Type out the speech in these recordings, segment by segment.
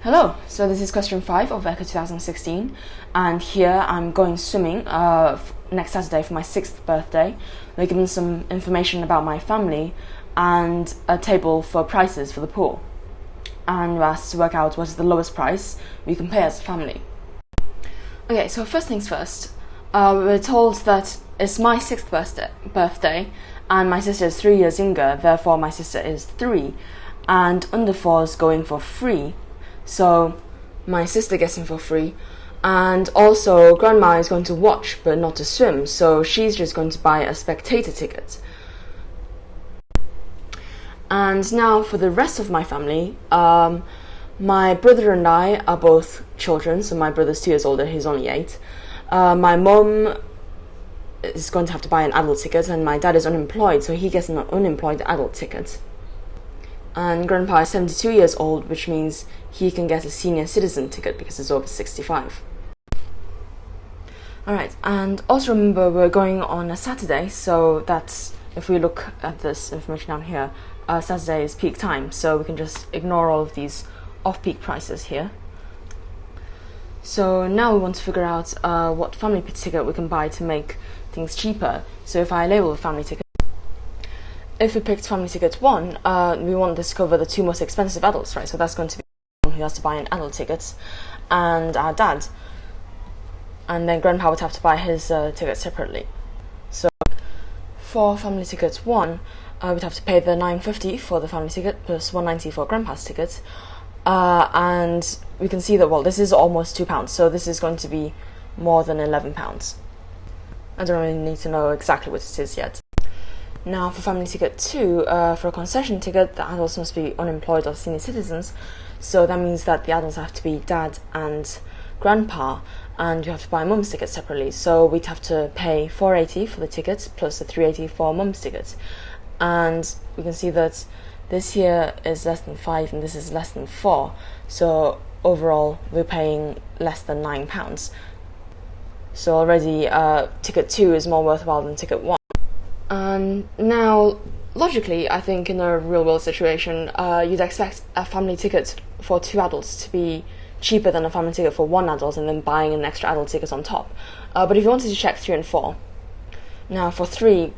Hello, so this is question 5 of ECAA 2016, and here I'm going swimming next Saturday for my 6th birthday. They're given some information about my family and a table for prices for the pool. And we're asked to work out what is the lowest price we can pay as a family. Okay, so first things first, we're told that it's my 6th birthday and my sister is 3 years younger, therefore my sister is 3, and under 4 is going for free. So my sister gets in for free, and also grandma is going to watch but not to swim, so she's just going to buy a spectator ticket. And now for the rest of my family, my brother and I are both children, so my brother's 2 years older, he's only 8. My mum is going to have to buy an adult ticket, and my dad is unemployed, so he gets an unemployed adult ticket. And grandpa is 72 years old, which means he can get a senior citizen ticket because he's over 65. Alright, and also remember we're going on a Saturday, so that's, if we look at this information down here, Saturday is peak time, so we can just ignore all of these off-peak prices here. So now we want to figure out what family ticket we can buy to make things cheaper. So if I label the family ticket, if we picked family ticket 1, we want this to cover the 2 most expensive adults, right? So that's going to be who has to buy an adult ticket, and our dad. And then grandpa would have to buy his ticket separately. So for family ticket 1, we'd have to pay the $9.50 for the family ticket plus $1.90 for grandpa's ticket. And we can see that, well, this is almost £2, so this is going to be more than £11. I don't really need to know exactly what it is yet. Now for family ticket 2, for a concession ticket, the adults must be unemployed or senior citizens, so that means that the adults have to be dad and grandpa, and you have to buy mum's ticket separately, so we'd have to pay $4.80 for the ticket plus the $3.80 for mum's ticket. And we can see that this here is less than 5 and this is less than 4, so overall we're paying less than £9. So already ticket 2 is more worthwhile than ticket 1. Now, logically, I think in a real-world situation, you'd expect a family ticket for 2 adults to be cheaper than a family ticket for 1 adult and then buying an extra adult ticket on top. But if you wanted to check 3 and 4, now for 3,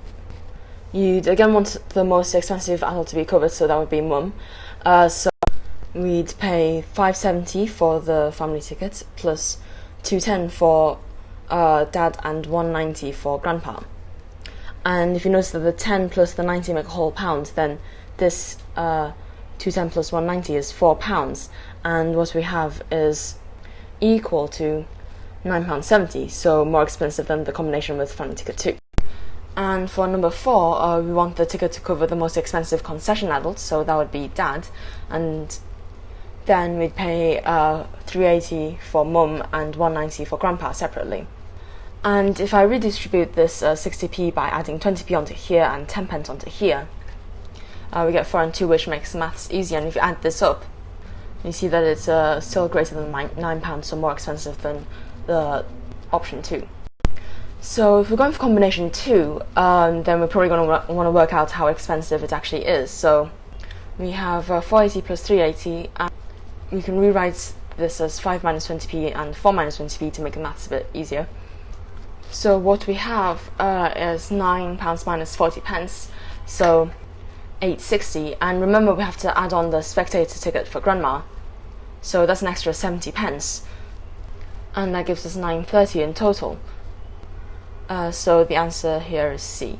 you'd again want the most expensive adult to be covered, so that would be mum. So we'd pay $5.70 for the family ticket plus $2.10 for dad and $1.90 for grandpa. And if you notice that the 10 plus the 90 make a whole pound, then this 210 plus 190 is £4, and what we have is equal to £9.70, so more expensive than the combination with family ticket 2. And for number 4, we want the ticket to cover the most expensive concession adults, so that would be dad, and then we'd pay $3.80 for mum and $1.90 for grandpa separately. And if I redistribute this 60p by adding 20p onto here and 10p onto here, we get 4 and 2, which makes maths easier. And if you add this up, you see that it's still greater than £9, so more expensive than the option 2. So if we're going for combination 2, then we're probably going to want to work out how expensive it actually is. So we have $4.80 plus $3.80, and we can rewrite this as 5 minus 20p and 4 minus 20p to make the maths a bit easier. So what we have is £9 minus 40p, so $8.60, and remember we have to add on the spectator ticket for grandma, so that's an extra 70p, and that gives us $9.30 in total. So the answer here is C.